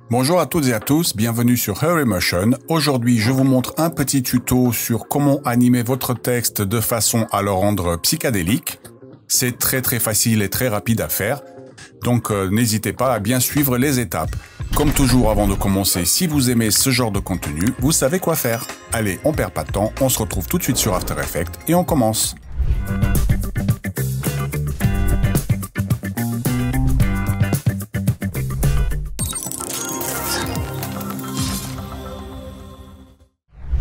Bonjour à toutes et à tous, bienvenue sur HurryMotion. Aujourd'hui, je vous montre un petit tuto sur comment animer votre texte de façon à le rendre psychédélique. C'est très facile et très rapide à faire, donc n'hésitez pas à bien suivre les étapes. Comme toujours, avant de commencer, si vous aimez ce genre de contenu, vous savez quoi faire. Allez, on perd pas de temps, on se retrouve tout de suite sur After Effects et on commence.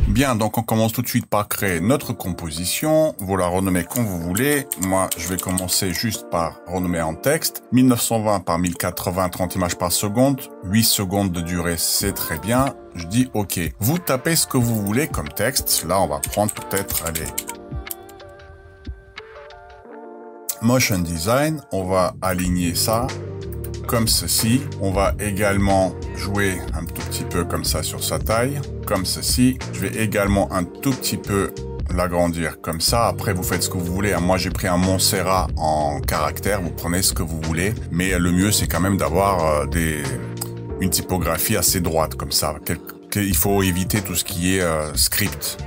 Bien, donc on commence tout de suite par créer notre composition. Vous la renommez comme vous voulez. Moi, je vais commencer juste par renommer en texte. 1920 par 1080, 30 images par seconde. 8 secondes de durée, c'est très bien. Je dis OK. Vous tapez ce que vous voulez comme texte. Là, on va prendre peut-être, allez, Motion Design. On va aligner ça comme ceci. On va également jouer un tout petit peu comme ça sur sa taille, comme ceci. Je vais également un tout petit peu l'agrandir comme ça. Après, vous faites ce que vous voulez. Moi, j'ai pris un Montserrat en caractère. Vous prenez ce que vous voulez. Mais le mieux, c'est quand même d'avoir une typographie assez droite comme ça. Il faut éviter tout ce qui est script,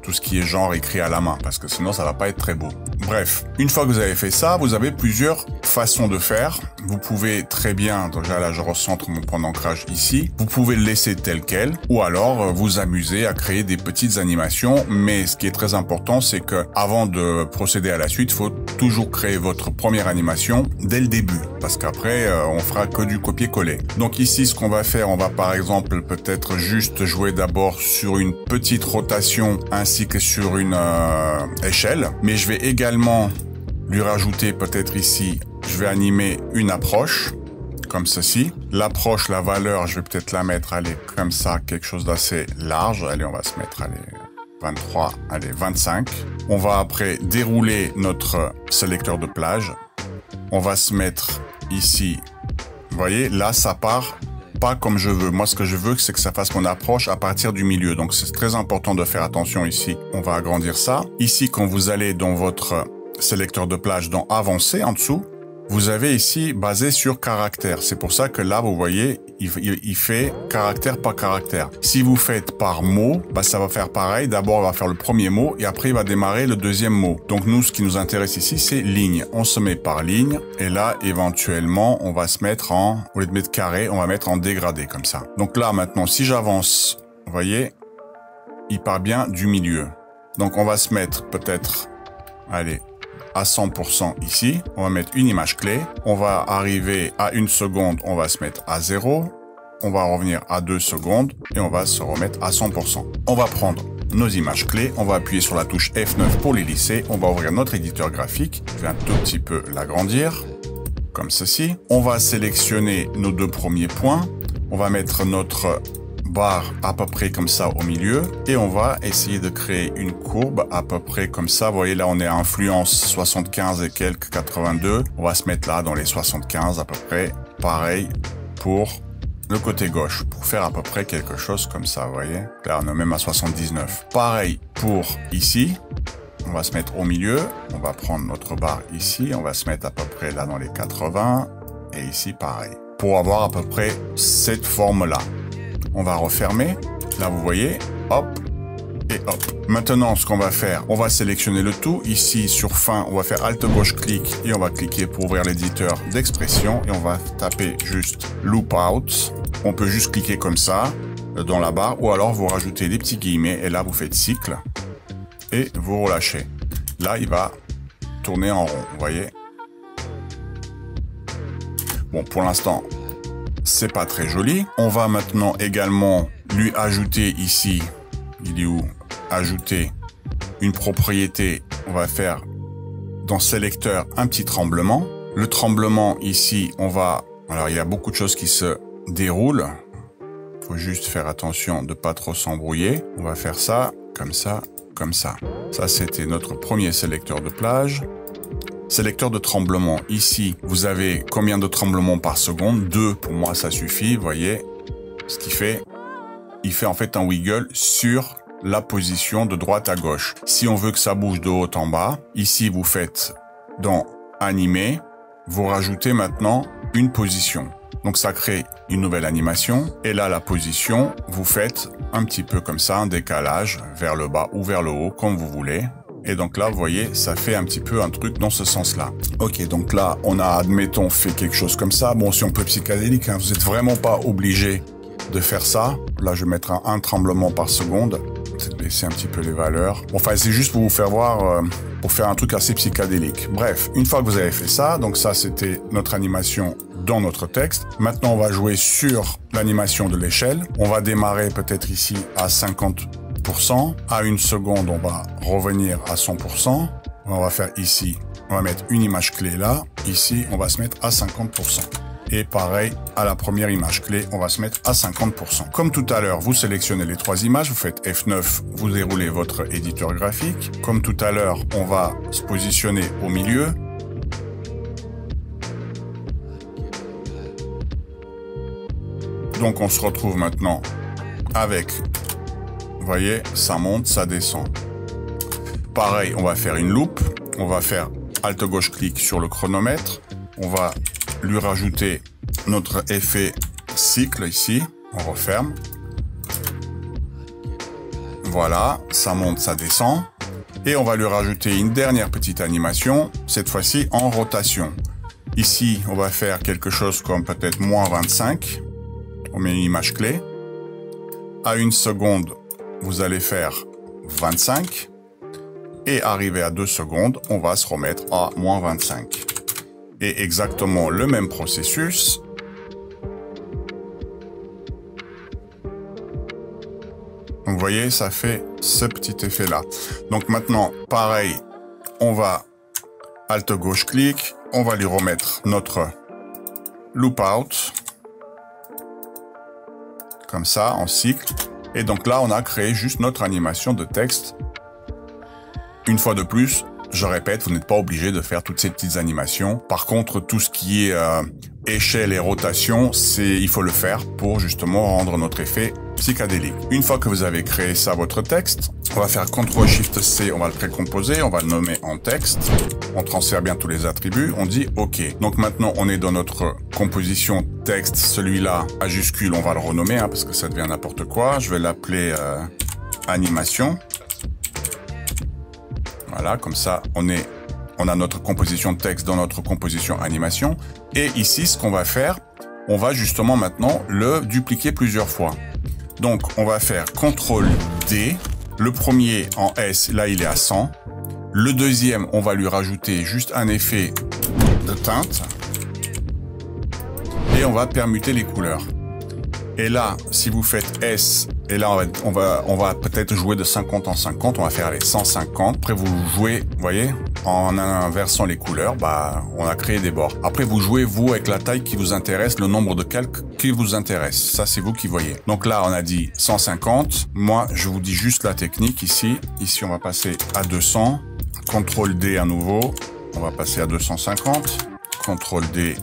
tout ce qui est genre écrit à la main, parce que sinon, ça va pas être très beau. Bref, une fois que vous avez fait ça, vous avez plusieurs façons de faire. Vous pouvez très bien, déjà là je recentre mon point d'ancrage ici, vous pouvez le laisser tel quel, ou alors vous amuser à créer des petites animations, mais ce qui est très important, c'est que avant de procéder à la suite, il faut toujours créer votre première animation dès le début, parce qu'après on fera que du copier-coller. Donc ici, ce qu'on va faire, on va par exemple peut-être juste jouer d'abord sur une petite rotation ainsi que sur une échelle, mais je vais également lui rajouter peut-être ici, je vais animer une approche comme ceci. L'approche, la valeur, je vais peut-être la mettre, allez, comme ça, quelque chose d'assez large. Allez, on va se mettre, allez, 23, allez, 25. On va après dérouler notre sélecteur de plage. On va se mettre ici. Vous voyez, là, ça part pas comme je veux. Moi, ce que je veux, c'est que ça fasse mon approche à partir du milieu. Donc, c'est très important de faire attention ici. On va agrandir ça. Ici, quand vous allez dans votre sélecteur de plage, dans Avancer, en dessous, vous avez ici basé sur caractère. C'est pour ça que là, vous voyez, il fait caractère par caractère. Si vous faites par mot, bah, ça va faire pareil. D'abord, on va faire le premier mot et après, il va démarrer le deuxième mot. Donc, nous, ce qui nous intéresse ici, c'est ligne. On se met par ligne et là, éventuellement, on va se mettre en, au lieu de mettre carré, on va mettre en dégradé comme ça. Donc là, maintenant, si j'avance, vous voyez, il part bien du milieu. Donc, on va se mettre peut-être, allez, à 100% ici. On va mettre une image clé. On va arriver à 1 seconde. On va se mettre à 0. On va revenir à 2 secondes et on va se remettre à 100%. On va prendre nos images clés. On va appuyer sur la touche F9 pour les lisser. On va ouvrir notre éditeur graphique. Je vais un tout petit peu l'agrandir comme ceci. On va sélectionner nos 2 premiers points. On va mettre notre barre à peu près comme ça au milieu et on va essayer de créer une courbe à peu près comme ça. Vous voyez là, on est à influence 75 et quelques, 82. On va se mettre là dans les 75 à peu près. Pareil pour le côté gauche pour faire à peu près quelque chose comme ça. Vous voyez là, on est même à 79. Pareil pour ici. On va se mettre au milieu. On va prendre notre barre ici. On va se mettre à peu près là dans les 80 et ici pareil pour avoir à peu près cette forme là. On va refermer. Là, vous voyez, hop et hop. Maintenant, ce qu'on va faire, on va sélectionner le tout. Ici, sur fin, on va faire Alt gauche clic et on va cliquer pour ouvrir l'éditeur d'expression et on va taper juste Loop Out. On peut juste cliquer comme ça dans la barre ou alors vous rajoutez des petits guillemets et là, vous faites cycle et vous relâchez. Là, il va tourner en rond, vous voyez. Bon, pour l'instant, c'est pas très joli. On va maintenant également lui ajouter ici, il est où? Ajouter une propriété. On va faire dans sélecteur un petit tremblement. Le tremblement ici, on va, alors il y a beaucoup de choses qui se déroulent. Il faut juste faire attention de pas trop s'embrouiller. On va faire ça, comme ça, comme ça. Ça, c'était notre premier sélecteur de plage. Sélecteur de tremblement. Ici, vous avez combien de tremblements par seconde? 2, pour moi, ça suffit. Vous voyez ce qu'il fait? Il fait en fait un wiggle sur la position de droite à gauche. Si on veut que ça bouge de haut en bas, ici, vous faites dans Animer, vous rajoutez maintenant une position. Donc ça crée une nouvelle animation. Et là, la position, vous faites un petit peu comme ça, un décalage vers le bas ou vers le haut, comme vous voulez. Et donc là, vous voyez, ça fait un petit peu un truc dans ce sens-là. Ok, donc là, on a, admettons, fait quelque chose comme ça. Bon, si on peut psychédélique, hein, vous n'êtes vraiment pas obligé de faire ça. Là, je vais mettre un tremblement par seconde. Peut-être baisser un petit peu les valeurs. Bon, enfin, c'est juste pour vous faire voir, pour faire un truc assez psychédélique. Bref, une fois que vous avez fait ça, donc ça, c'était notre animation dans notre texte. Maintenant, on va jouer sur l'animation de l'échelle. On va démarrer peut-être ici à 50%. À 1 seconde, on va revenir à 100%. On va faire ici, on va mettre une image clé là. Ici, on va se mettre à 50%. Et pareil, à la première image clé, on va se mettre à 50%. Comme tout à l'heure, vous sélectionnez les 3 images, vous faites F9, vous déroulez votre éditeur graphique. Comme tout à l'heure, on va se positionner au milieu. Donc on se retrouve maintenant avec, vous voyez, ça monte, ça descend. Pareil, on va faire une loupe, on va faire Alt gauche clic sur le chronomètre, on va lui rajouter notre effet cycle ici, on referme. Voilà, ça monte, ça descend. Et on va lui rajouter une dernière petite animation, cette fois-ci en rotation. Ici, on va faire quelque chose comme peut-être moins 25. On met une image clé. À 1 seconde, vous allez faire 25. Et arrivé à 2 secondes, on va se remettre à moins 25. Et exactement le même processus. Donc vous voyez, ça fait ce petit effet-là. Donc maintenant, pareil, on va Alt gauche clic, on va lui remettre notre loop out. Comme ça, en cycle. Et donc là, on a créé juste notre animation de texte. Une fois de plus, je répète, vous n'êtes pas obligé de faire toutes ces petites animations. Par contre, tout ce qui est échelle et rotation, il faut le faire pour justement rendre notre effet psychédélique. Une fois que vous avez créé ça, votre texte, on va faire CTRL-SHIFT-C, on va le précomposer, on va le nommer en texte. On transfère bien tous les attributs, on dit OK. Donc maintenant, on est dans notre composition texte. Celui-là, majuscule, on va le renommer hein, parce que ça devient n'importe quoi. Je vais l'appeler animation. Voilà, comme ça, on a notre composition de texte dans notre composition animation. Et ici, ce qu'on va faire, on va justement maintenant le dupliquer plusieurs fois. Donc, on va faire CTRL-D. Le premier en S, là, il est à 100. Le deuxième, on va lui rajouter juste un effet de teinte. Et on va permuter les couleurs. Et là, si vous faites S, et là, on va peut-être jouer de 50 en 50. On va faire les 150. Après, vous jouez, vous voyez, en inversant les couleurs, bah, on a créé des bords. Après, vous jouez, vous, avec la taille qui vous intéresse, le nombre de calques qui vous intéresse. Ça, c'est vous qui voyez. Donc là, on a dit 150. Moi, je vous dis juste la technique ici. Ici, on va passer à 200. CTRL-D à nouveau. On va passer à 250. CTRL-D.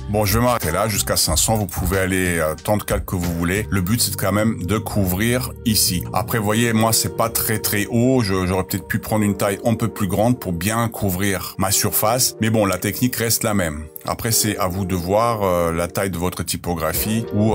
Bon, je vais m'arrêter là jusqu'à 500. Vous pouvez aller tant de calques que vous voulez. Le but, c'est quand même de couvrir ici. Après, vous voyez, moi, c'est pas très haut. J'aurais peut-être pu prendre une taille un peu plus grande pour bien couvrir ma surface. Mais bon, la technique reste la même. Après, c'est à vous de voir la taille de votre typographie ou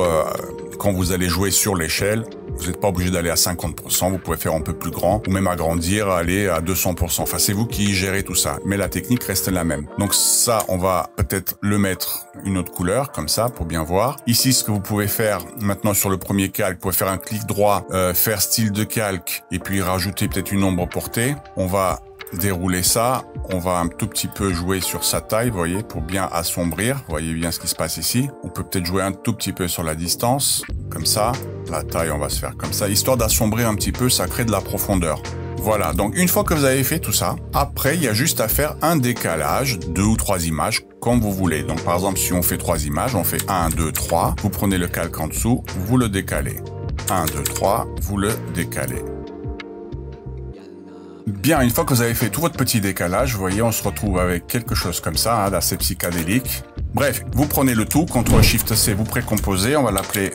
quand vous allez jouer sur l'échelle. Vous n'êtes pas obligé d'aller à 50%, vous pouvez faire un peu plus grand ou même agrandir, aller à 200%. Enfin, c'est vous qui gérez tout ça, mais la technique reste la même. Donc ça, on va peut-être le mettre une autre couleur, comme ça, pour bien voir. Ici, ce que vous pouvez faire maintenant sur le premier calque, vous pouvez faire un clic droit, faire style de calque et puis rajouter peut-être une ombre portée. On va dérouler ça, on va un tout petit peu jouer sur sa taille, vous voyez, pour bien assombrir. Vous voyez bien ce qui se passe ici. On peut peut-être jouer un tout petit peu sur la distance, comme ça. La taille, on va se faire comme ça, histoire d'assombrir un petit peu, ça crée de la profondeur. Voilà, donc une fois que vous avez fait tout ça, après, il y a juste à faire un décalage, 2 ou 3 images, comme vous voulez. Donc par exemple, si on fait 3 images, on fait 1, 2, 3, vous prenez le calque en dessous, vous le décalez. 1, 2, 3, vous le décalez. Bien, une fois que vous avez fait tout votre petit décalage, vous voyez, on se retrouve avec quelque chose comme ça, hein, d'assez psychédélique. Bref, vous prenez le tout, CTRL-SHIFT-C, vous précomposez, on va l'appeler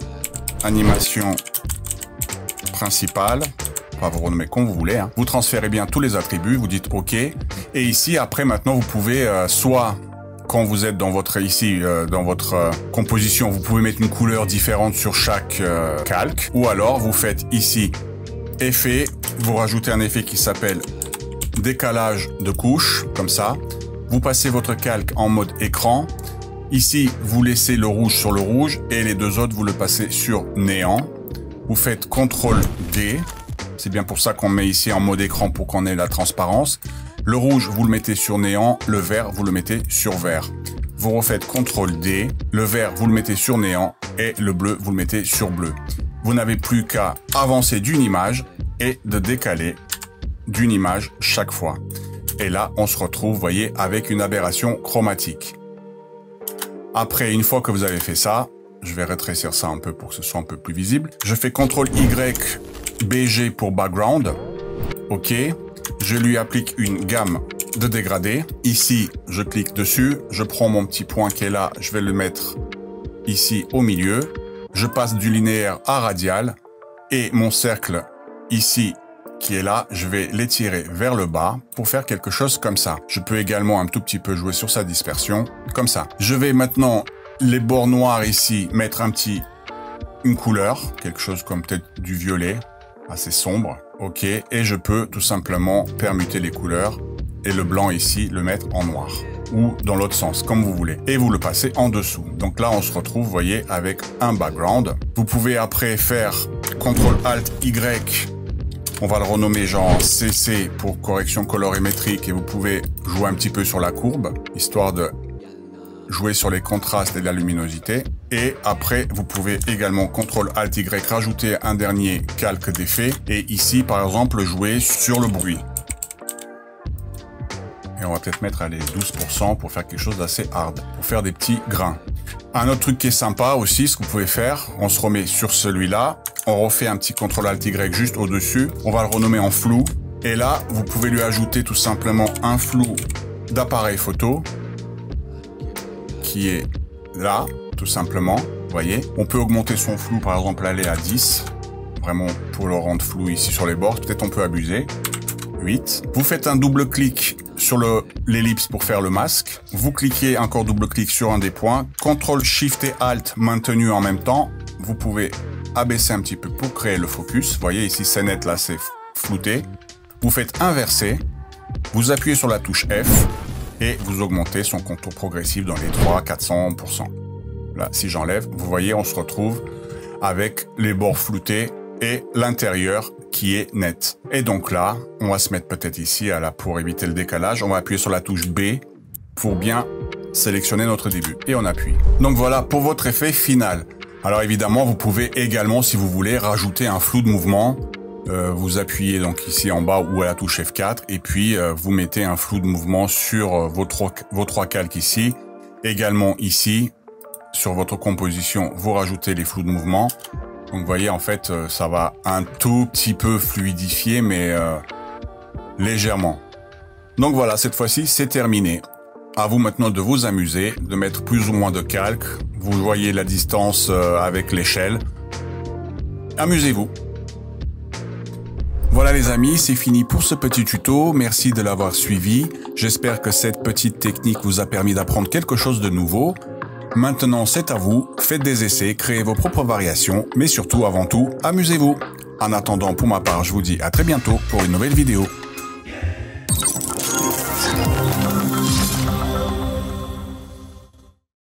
animation principale. On va vous renommer comme vous voulez. Hein. Vous transférez bien tous les attributs, vous dites OK. Et ici, après, maintenant, vous pouvez soit quand vous êtes dans votre dans votre composition, vous pouvez mettre une couleur différente sur chaque calque. Ou alors, vous faites ici effet, vous rajoutez un effet qui s'appelle décalage de couche, comme ça. Vous passez votre calque en mode écran. Ici, vous laissez le rouge sur le rouge et les deux autres, vous le passez sur néant. Vous faites CTRL-D. C'est bien pour ça qu'on met ici en mode écran pour qu'on ait la transparence. Le rouge, vous le mettez sur néant. Le vert, vous le mettez sur vert. Vous refaites CTRL-D. Le vert, vous le mettez sur néant. Et le bleu, vous le mettez sur bleu. Vous n'avez plus qu'à avancer d'une image et de décaler d'une image chaque fois. Et là, on se retrouve, vous voyez, avec une aberration chromatique. Après, une fois que vous avez fait ça, je vais rétrécir ça un peu pour que ce soit un peu plus visible. Je fais CTRL-Y, BG pour background. OK. Je lui applique une gamme de dégradés. Ici, je clique dessus. Je prends mon petit point qui est là. Je vais le mettre ici au milieu. Je passe du linéaire à radial. Et mon cercle ici, qui est là, je vais l'étirer vers le bas pour faire quelque chose comme ça. Je peux également un tout petit peu jouer sur sa dispersion, comme ça. Je vais maintenant, les bords noirs ici, mettre une couleur, quelque chose comme peut-être du violet, assez sombre. OK, et je peux tout simplement permuter les couleurs et le blanc ici, le mettre en noir. Ou dans l'autre sens, comme vous voulez. Et vous le passez en dessous. Donc là, on se retrouve, vous voyez, avec un background. Vous pouvez après faire CTRL-ALT-Y. On va le renommer genre CC pour correction colorimétrique et vous pouvez jouer un petit peu sur la courbe, histoire de jouer sur les contrastes et la luminosité. Et après, vous pouvez également CTRL-ALT-Y rajouter un dernier calque d'effet et ici, par exemple, jouer sur le bruit. Et on va peut-être mettre allez, 12% pour faire quelque chose d'assez hard, pour faire des petits grains. Un autre truc qui est sympa aussi, ce que vous pouvez faire, on se remet sur celui-là, on refait un petit CTRL-ALT-Y juste au-dessus, on va le renommer en flou, et là, vous pouvez lui ajouter tout simplement un flou d'appareil photo, qui est là, tout simplement, vous voyez. On peut augmenter son flou, par exemple, aller à 10, vraiment pour le rendre flou ici sur les bords, peut-être on peut abuser. 8. Vous faites un double-clic sur l'ellipse pour faire le masque. Vous cliquez encore double-clic sur un des points. CTRL-SHIFT et ALT maintenu en même temps. Vous pouvez abaisser un petit peu pour créer le focus. Vous voyez ici c'est net, là c'est flouté. Vous faites inverser. Vous appuyez sur la touche F et vous augmentez son contour progressif dans les 300-400%. Là, si j'enlève, vous voyez, on se retrouve avec les bords floutés et l'intérieur qui est net. Et donc là, on va se mettre peut-être ici pour éviter le décalage. On va appuyer sur la touche B pour bien sélectionner notre début. Et on appuie. Donc voilà pour votre effet final. Alors évidemment, vous pouvez également, si vous voulez, rajouter un flou de mouvement. Vous appuyez donc ici en bas ou à la touche F4 et puis vous mettez un flou de mouvement sur vos trois calques ici. Également ici, sur votre composition, vous rajoutez les flous de mouvement. Donc vous voyez, en fait, ça va un tout petit peu fluidifier, mais légèrement. Donc voilà, cette fois-ci, c'est terminé. À vous maintenant de vous amuser, de mettre plus ou moins de calque. Vous voyez la distance avec l'échelle. Amusez-vous. Voilà les amis, c'est fini pour ce petit tuto. Merci de l'avoir suivi. J'espère que cette petite technique vous a permis d'apprendre quelque chose de nouveau. Maintenant, c'est à vous, faites des essais, créez vos propres variations, mais surtout, avant tout, amusez-vous. En attendant, pour ma part, je vous dis à très bientôt pour une nouvelle vidéo.